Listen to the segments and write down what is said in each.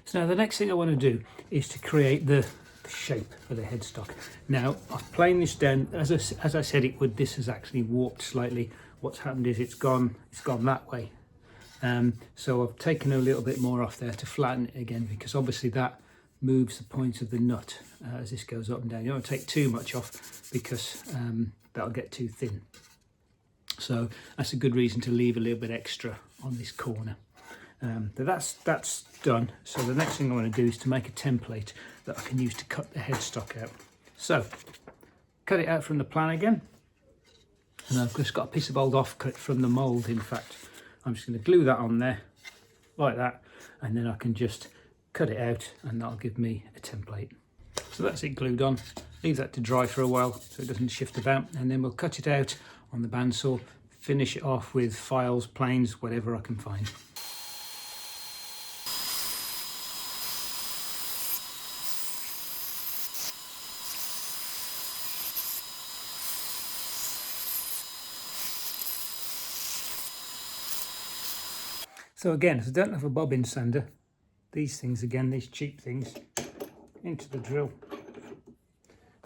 So now the next thing I want to do is to create the shape for the headstock. Now I've planed this down as I said it would. This has actually warped slightly. What's happened is it's gone that way. So I've taken a little bit more off there to flatten it again, because obviously that moves the point of the nut as this goes up and down. You don't want to take too much off, because that'll get too thin. So that's a good reason to leave a little bit extra on this corner. But that's done. So the next thing I want to do is to make a template that I can use to cut the headstock out. So cut it out from the plan again, and I've just got a piece of old offcut from the mould. In fact, I'm just going to glue that on there like that, and then I can just cut it out, and that'll give me a template. So that's it glued on. Leave that to dry for a while so it doesn't shift about, and then we'll cut it out on the bandsaw, finish it off with files, planes, whatever I can find. So again, if I don't have a bobbin sander, these things again, these cheap things, into the drill,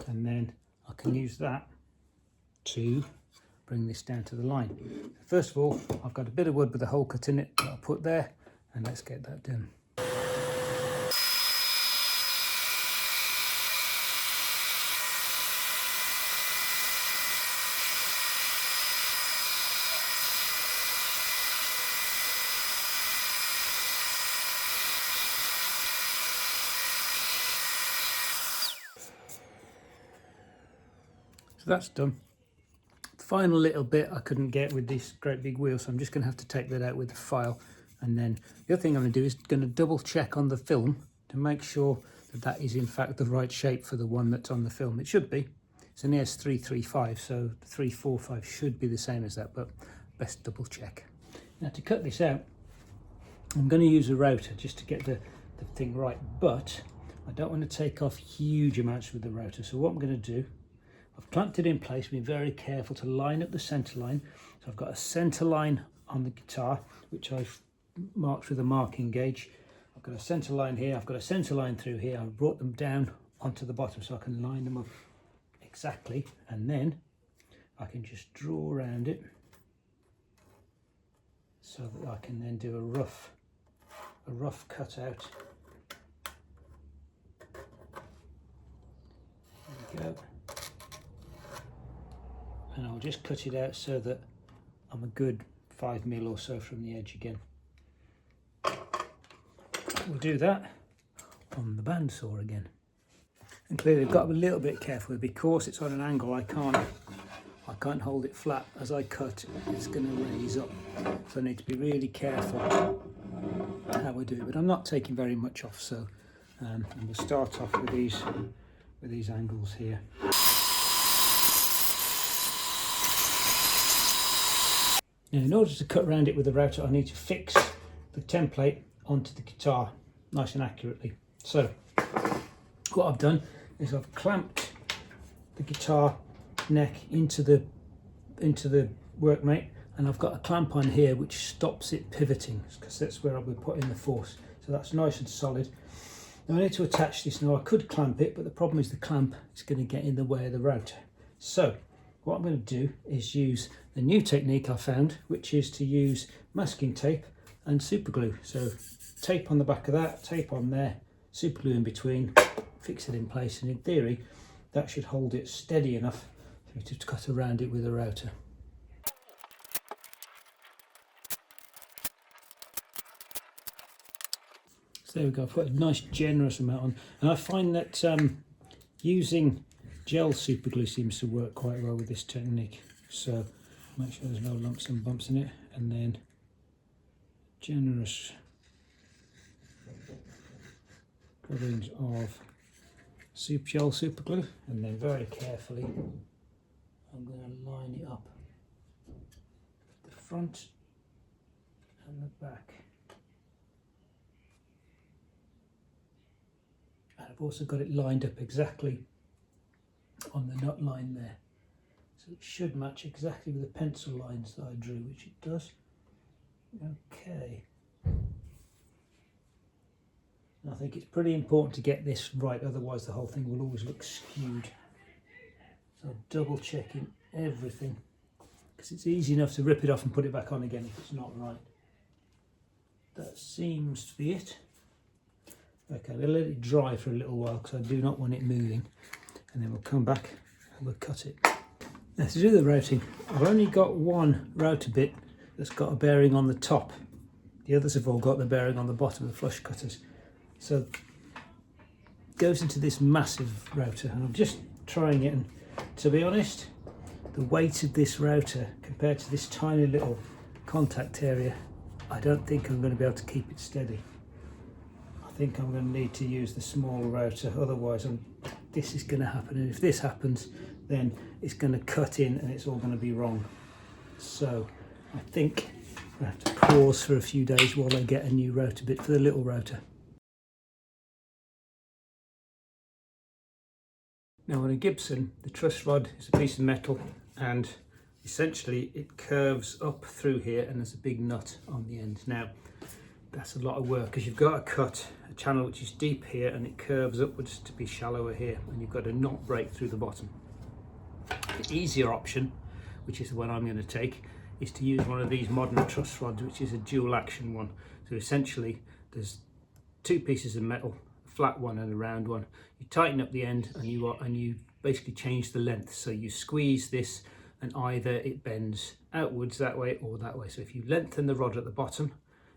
and then I can use that to bring this down to the line. First of all, I've got a bit of wood with a hole cut in it that I'll put there, and let's get that done. So that's done. The final little bit I couldn't get with this great big wheel, so I'm just going to have to take that out with the file. And then the other thing I'm going to do is going to double check on the film to make sure that that is in fact the right shape for the one that's on the film. It should be. It's an ES335, so the 345 should be the same as that, but best double check. Now to cut this out, I'm going to use a router just to get the thing right, but I don't want to take off huge amounts with the router. So what I'm going to do, I've clamped it in place, being very careful to line up the centre line. So I've got a centre line on the guitar, which I've marked with a marking gauge. I've got a centre line here, I've got a centre line through here. I've brought them down onto the bottom so I can line them up exactly, and then I can just draw around it so that I can then do a rough cut out. There we go. And I'll just cut it out so that I'm a good 5mm or so from the edge again. We'll do that on the bandsaw again. And clearly I've got to be a little bit careful because it's on an angle. I can't hold it flat. As I cut, it's going to raise up. So I need to be really careful how I do it. But I'm not taking very much off, so and we'll start off with these angles here. Now, in order to cut around it with the router, I need to fix the template onto the guitar nice and accurately. So what I've done is I've clamped the guitar neck into the workmate, and I've got a clamp on here which stops it pivoting, because that's where I'll be putting the force. So that's nice and solid. Now I need to attach this. Now I could clamp it, but the problem is the clamp is going to get in the way of the router. So what I'm going to do is use the new technique I found, which is to use masking tape and super glue. So tape on the back of that, tape on there, super glue in between, fix it in place, and in theory that should hold it steady enough for me to cut around it with a router. So there we go, I've put a nice generous amount on, and I find that using gel super glue seems to work quite well with this technique. So make sure there's no lumps and bumps in it, and then generous rubbings of gel super glue, and then very carefully I'm going to line it up, the front and the back. And I've also got it lined up exactly on the nut line there, so it should match exactly with the pencil lines that I drew, which it does. Okay, And I think it's pretty important to get this right, otherwise the whole thing will always look skewed. So double checking everything, because it's easy enough to rip it off and put it back on again if it's not right. That seems to be it. Okay, we'll let it dry for a little while because I do not want it moving, and then we'll come back and we'll cut it. Now to do the routing, I've only got one router bit that's got a bearing on the top. The others have all got the bearing on the bottom of the flush cutters. So it goes into this massive router, and I'm just trying it, and to be honest, the weight of this router compared to this tiny little contact area, I don't think I'm going to be able to keep it steady. I think I'm going to need to use the small router, otherwise this is going to happen, and if this happens then it's going to cut in and it's all going to be wrong. So I think I have to pause for a few days while I get a new router bit for the little router. Now on a Gibson, the truss rod is a piece of metal, and essentially it curves up through here and there's a big nut on the end. Now that's a lot of work because you've got to cut a channel which is deep here and it curves upwards to be shallower here, and you've got a knot break through the bottom. The easier option, which is the one I'm going to take, is to use one of these modern truss rods, which is a dual action one. So essentially there's two pieces of metal, a flat one and a round one. You tighten up the end and you basically change the length. So you squeeze this and either it bends outwards that way or that way. So if you lengthen the rod at the bottom,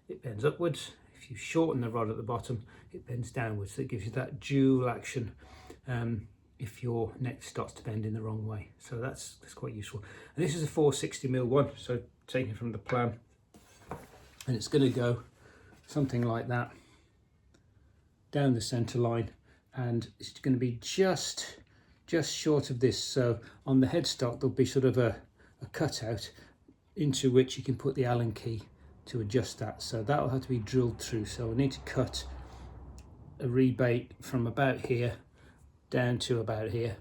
it bends upwards. If you shorten the rod at the bottom, it bends downwards. So it gives you that dual action if your neck starts to bend in the wrong way. So that's quite useful. And this is a 460mm one, so taken from the plan, and it's going to go something like that down the center line, and it's going to be just short of this. So on the headstock there'll be sort of a cutout into which you can put the Allen key to adjust that. So that will have to be drilled through. So I need to cut a rebate from about here down to about here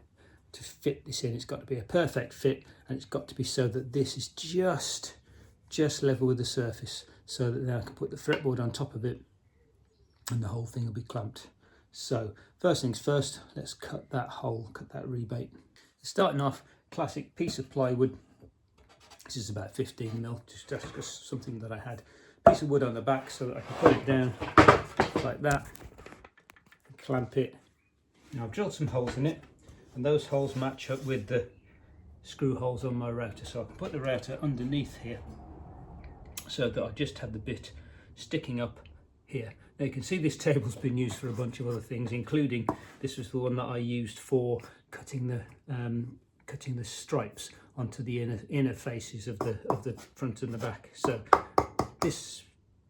to fit this in. It's got to be a perfect fit, and it's got to be so that this is just level with the surface, so that then I can put the fretboard on top of it and the whole thing will be clamped. So first things first, let's cut that hole, cut that rebate. Starting off, classic piece of plywood. This is about 15mm, just something that I had. Piece of wood on the back so that I can put it down like that and clamp it. Now I've drilled some holes in it, and those holes match up with the screw holes on my router, so I can put the router underneath here so that I just have the bit sticking up here. Now you can see this table's been used for a bunch of other things, including this was the one that I used for cutting the stripes onto the inner faces of the front and the back. So this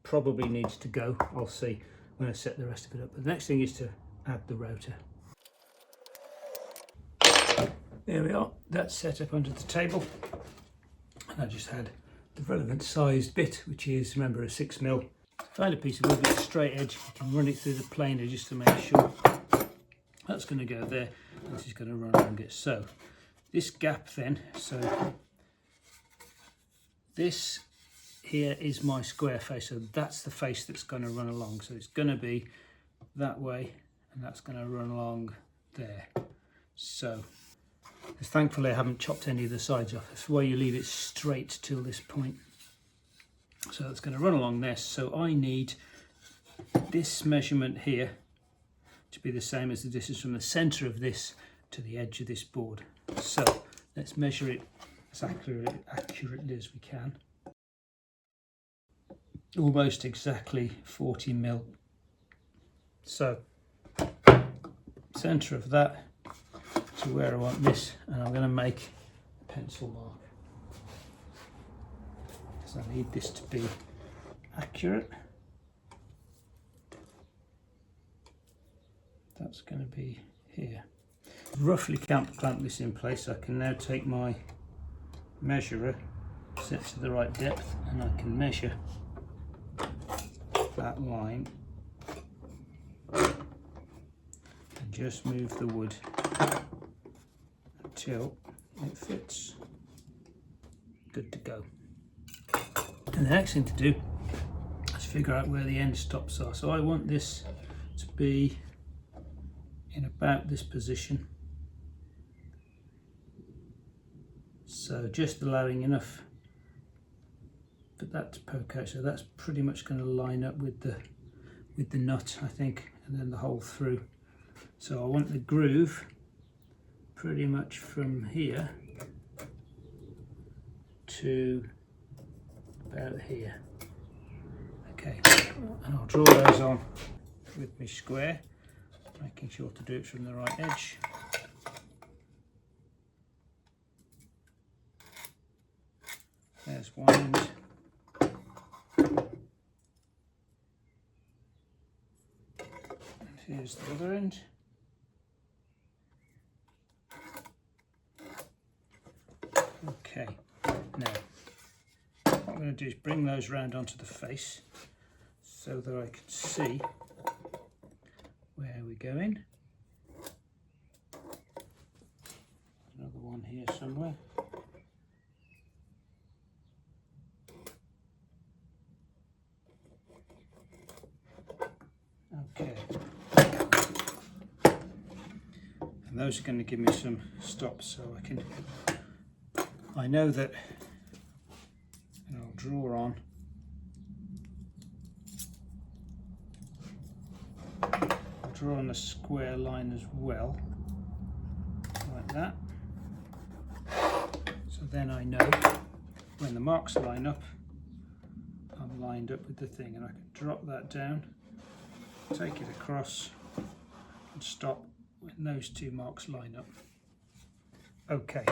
probably needs to go. I'll see when I set the rest of it up. But the next thing is to add the router. There we are, that's set up under the table, and I just had the relevant sized bit, which is, remember, a 6mm. Find a piece of wood with a straight edge, you can run it through the planer just to make sure. That's going to go there, and this is going to run along it. So this gap then, so this here is my square face, so that's the face that's going to run along. So it's going to be that way, and that's going to run along there. So thankfully I haven't chopped any of the sides off. That's why you leave it straight till this point. So it's going to run along this. So I need this measurement here to be the same as the distance from the center of this to the edge of this board. So let's measure it as accurately as we can. Almost exactly 40mm. So center of that to where I want this, and I'm going to make a pencil mark because I need this to be accurate. That's going to be here. Roughly clamp this in place. I can now take my measurer, set to the right depth, and I can measure that line and just move the wood until it fits. Good to go. And the next thing to do is figure out where the end stops are. So I want this to be in about this position. So just allowing enough for that to poke out. So that's pretty much going to line up with the nut, I think, and then the hole through. So I want the groove pretty much from here to about here. Okay, and I'll draw those on with my square, making sure to do it from the right edge. There's one end. And here's the other end. Okay, now what I'm going to do is bring those round onto the face so that I can see where we're going. Another one here somewhere. Okay, and those are going to give me some stops, so I know that, and I'll draw on. I'll draw on a square line as well, like that. So then I know when the marks line up, I'm lined up with the thing, and I can drop that down, take it across, and stop when those two marks line up. Okay,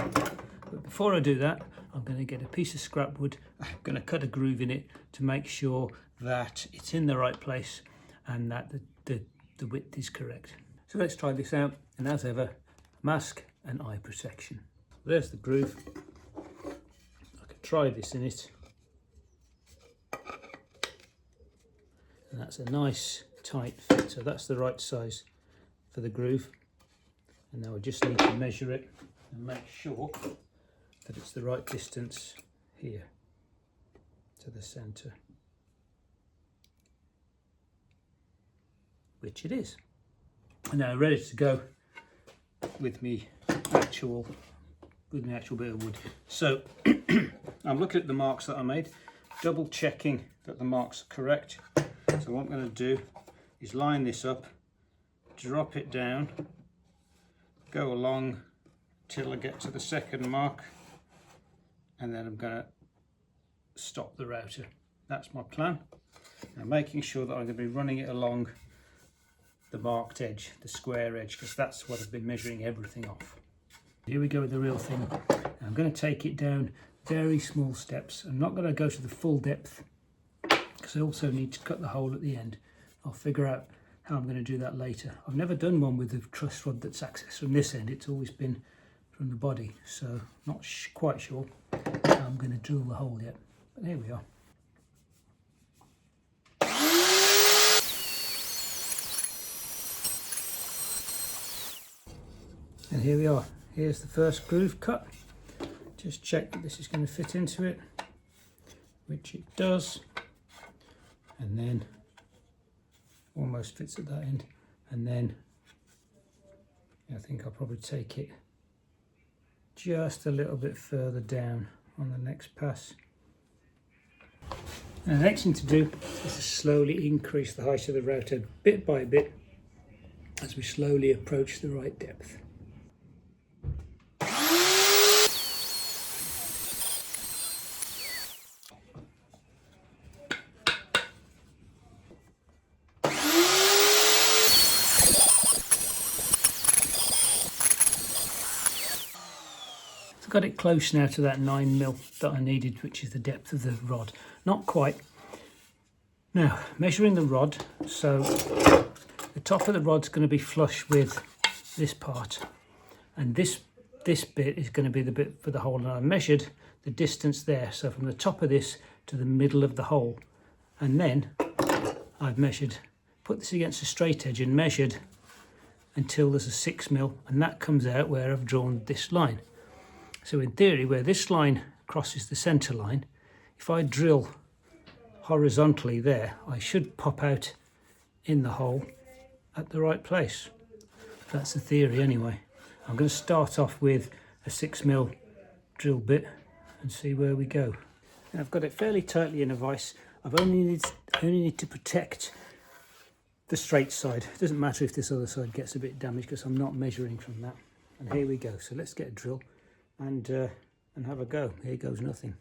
but before I do that, I'm going to get a piece of scrap wood. I'm going to cut a groove in it to make sure that it's in the right place and that the width is correct. So let's try this out, and as ever, mask and eye protection. There's the groove. I can try this in it. And that's a nice tight fit, so that's the right size for the groove. And now I just need to measure it and make sure that it's the right distance here to the centre, which it is. And now ready to go with me actual bit of wood. So I'm looking at the marks that I made, double checking that the marks are correct. So what I'm going to do is line this up, drop it down, go along till I get to the second mark, and then I'm going to stop the router. That's my plan. Now making sure that I'm going to be running it along the marked edge, the square edge, because that's what I've been measuring everything off. Here we go with the real thing. I'm going to take it down very small steps. I'm not going to go to the full depth because I also need to cut the hole at the end. I'll figure out how I'm going to do that later. I've never done one with a truss rod that's accessed from this end. It's always been from the body, so not quite sure how I'm going to drill the hole yet. But here we are. And here we are. Here's the first groove cut. Just check that this is going to fit into it, which it does. And then almost fits at that end. And then I think I'll probably take it just a little bit further down on the next pass. And the next thing to do is to slowly increase the height of the router bit by bit as we slowly approach the right depth. Got it close now to that 9mm that I needed, which is the depth of the rod. Not quite. Now, measuring the rod, so the top of the rod's going to be flush with this part, and this bit is going to be the bit for the hole, and I measured the distance there, so from the top of this to the middle of the hole, and then I've measured, put this against a straight edge and measured until there's a 6mm, and that comes out where I've drawn this line. So in theory, where this line crosses the centre line, if I drill horizontally there, I should pop out in the hole at the right place. That's the theory anyway. I'm going to start off with a 6mm drill bit and see where we go. And I've got it fairly tightly in a vise. I've only need to protect the straight side. It doesn't matter if this other side gets a bit damaged because I'm not measuring from that. And here we go. So let's get a drill and have a go. Here goes nothing.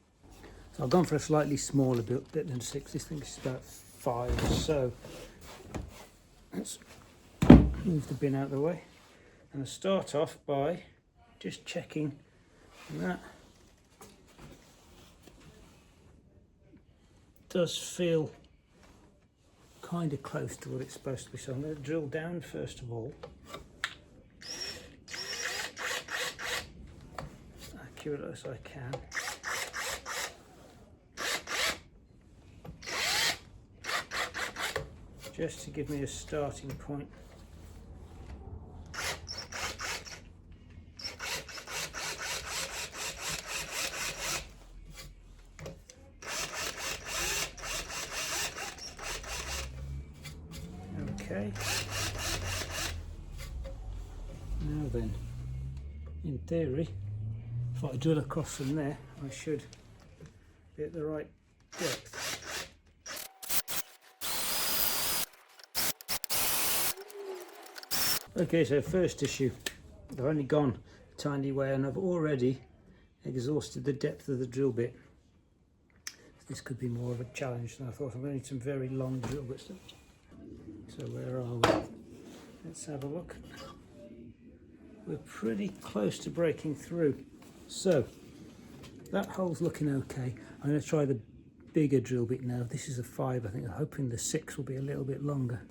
So I've gone for a slightly smaller bit than 6. This thing is about 5. So let's move the bin out of the way. And I'll start off by just checking that does feel kind of close to what it's supposed to be. So I'm going to drill down first of all, as accurate as I can. Just to give me a starting point. Okay. Now then, in theory, if I drill across from there, I should be at the right depth. Okay, so first issue, I've only gone a tiny way and I've already exhausted the depth of the drill bit. This could be more of a challenge than I thought. I'm going to need some very long drill bits. So where are we? Let's have a look. We're pretty close to breaking through. So that hole's looking okay. I'm going to try the bigger drill bit now. This is a 5, I think. I'm hoping the 6 will be a little bit longer.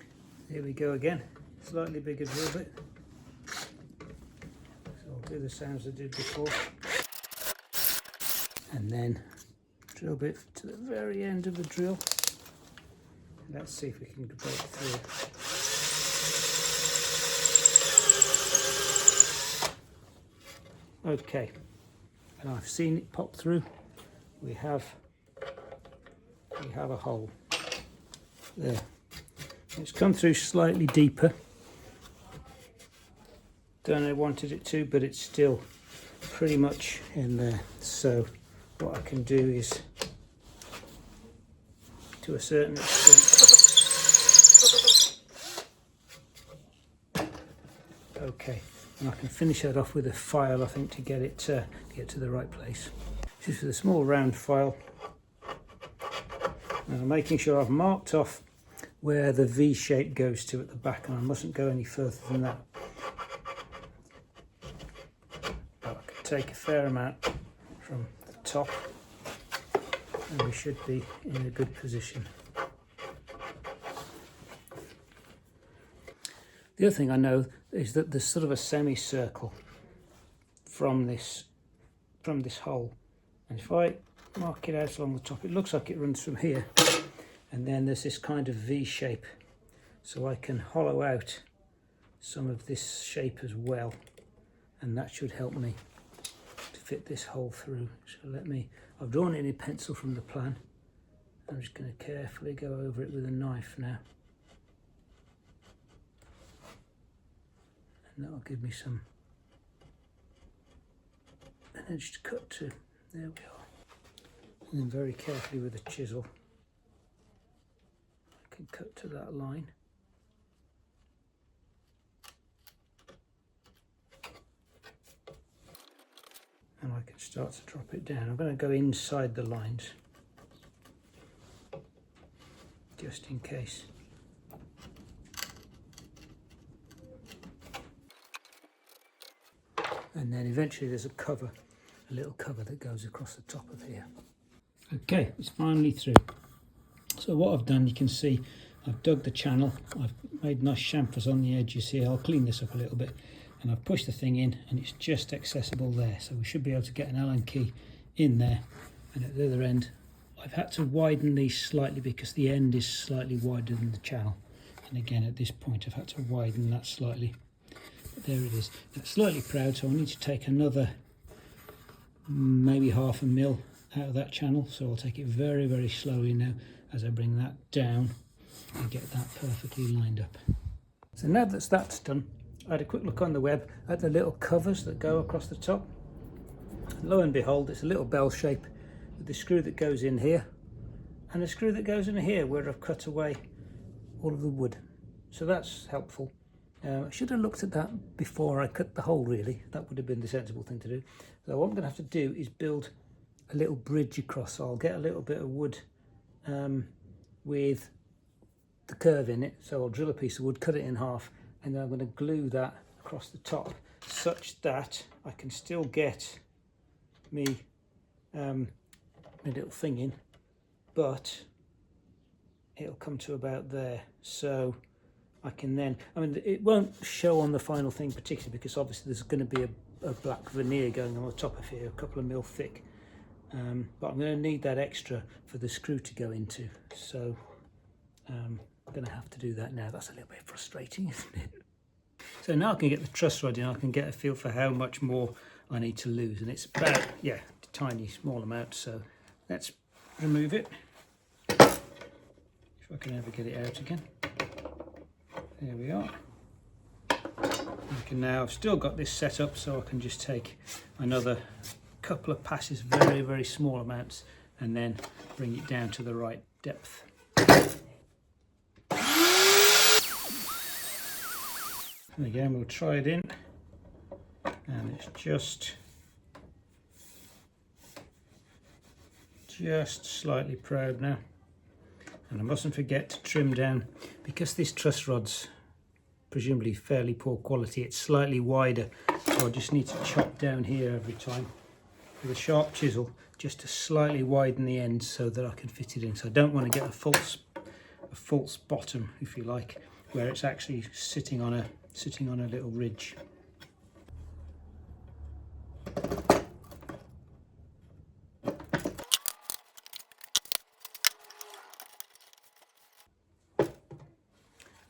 Here we go again. Slightly bigger drill bit. So I'll do the sounds I did before. And then drill bit to the very end of the drill. Let's see if we can break through. Okay, and I've seen it pop through. We have a hole there. It's come through slightly deeper than I wanted it to, but it's still pretty much in there. So what I can do is, to a certain extent, okay, and I can finish that off with a file, I think, to get it to the right place. This is with a small round file. And I'm making sure I've marked off where the V shape goes to at the back, and I mustn't go any further than that. But I can take a fair amount from the top, and we should be in a good position. The other thing I know is that there's sort of a semicircle from this hole, and if I mark it out along the top, it looks like it runs from here, and then there's this kind of V shape, so I can hollow out some of this shape as well, and that should help me to fit this hole through. So I've drawn it in pencil from the plan. I'm just going to carefully go over it with a knife now. And that'll give me an edge to cut to. There we are. And then very carefully with a chisel, I can cut to that line. And I can start to drop it down. I'm going to go inside the lines, just in case. And then eventually there's a little cover that goes across the top of here. Okay, it's finally through. So what I've done, you can see, I've dug the channel, I've made nice chamfers on the edges here. I'll clean this up a little bit, and I've pushed the thing in, and it's just accessible there. So we should be able to get an Allen key in there. And at the other end, I've had to widen these slightly because the end is slightly wider than the channel. And again, at this point, I've had to widen that slightly. But there it is. It's slightly proud, so I need to take another maybe 1/2 mil out of that channel. So I'll take it very, very slowly now as I bring that down and get that perfectly lined up. So now that's done, I had a quick look on the web at the little covers that go across the top. Lo and behold, it's a little bell shape with the screw that goes in here and the screw that goes in here where I've cut away all of the wood. So that's helpful. I should have looked at that before I cut the hole, really. That would have been the sensible thing to do. So what I'm going to have to do is build a little bridge across. So I'll get a little bit of wood with the curve in it. So I'll drill a piece of wood, cut it in half, and then I'm going to glue that across the top such that I can still get me a little thing in, but it'll come to about there. So I can then, I mean, it won't show on the final thing particularly because obviously there's going to be a black veneer going on the top of here, a couple of mil thick. But I'm going to need that extra for the screw to go into. So I'm going to have to do that now. That's a little bit frustrating, isn't it? So now I can get the truss rod in, I can get a feel for how much more I need to lose. And it's about, yeah, a tiny, small amount. So let's remove it. If I can ever get it out again. There we are. I can now, I've still got this set up so I can just take another couple of passes, very, very small amounts, and then bring it down to the right depth. And again, we'll try it in, and it's just slightly proud now. And I mustn't forget to trim down, because this truss rod's presumably fairly poor quality, it's slightly wider, so I just need to chop down here every time with a sharp chisel just to slightly widen the end so that I can fit it in. So I don't want to get a false bottom, if you like, where it's actually sitting on a little ridge.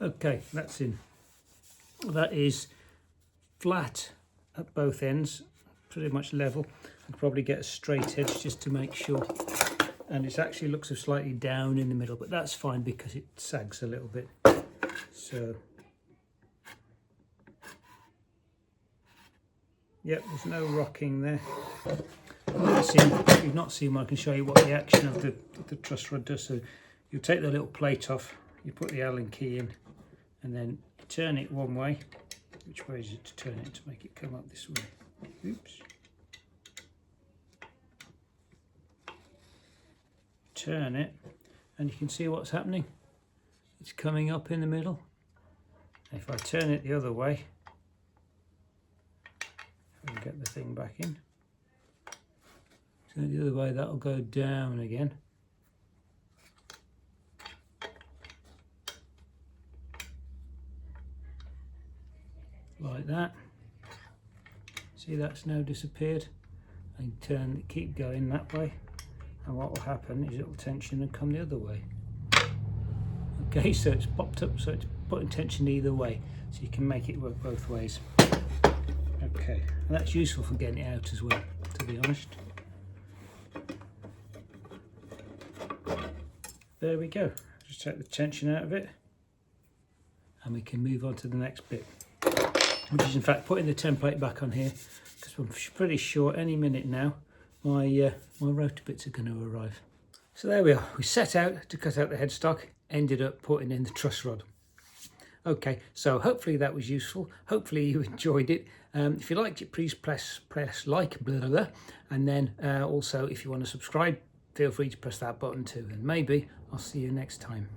Okay, that's in. That is flat at both ends, pretty much level. I'll probably get a straight edge just to make sure. And it actually looks slightly down in the middle, but that's fine because it sags a little bit. So, yep, there's no rocking there. If you've not seen one, I can show you what the action of the truss rod does. So you take the little plate off, you put the Allen key in, and then turn it one way. Which way is it to turn it to make it come up this way? Oops. Turn it, and you can see what's happening. It's coming up in the middle. If I turn it the other way, if I can get the thing back in. Turn it the other way, that'll go down again. Like that. See, that's now disappeared. I can keep going that way, and what will happen is it will tension and come the other way. Okay, so it's popped up, so it's putting tension either way, so you can make it work both ways. Okay, and that's useful for getting it out as well, to be honest. There we go. Just take the tension out of it, and we can move on to the next bit, which is in fact putting the template back on here, because I'm pretty sure any minute now my rotor bits are going to arrive. So there we are. We set out to cut out the headstock, ended up putting in the truss rod. Okay, so hopefully that was useful. Hopefully you enjoyed it. If you liked it, please press like, blah, blah, blah. And then also if you want to subscribe, feel free to press that button too. And maybe I'll see you next time.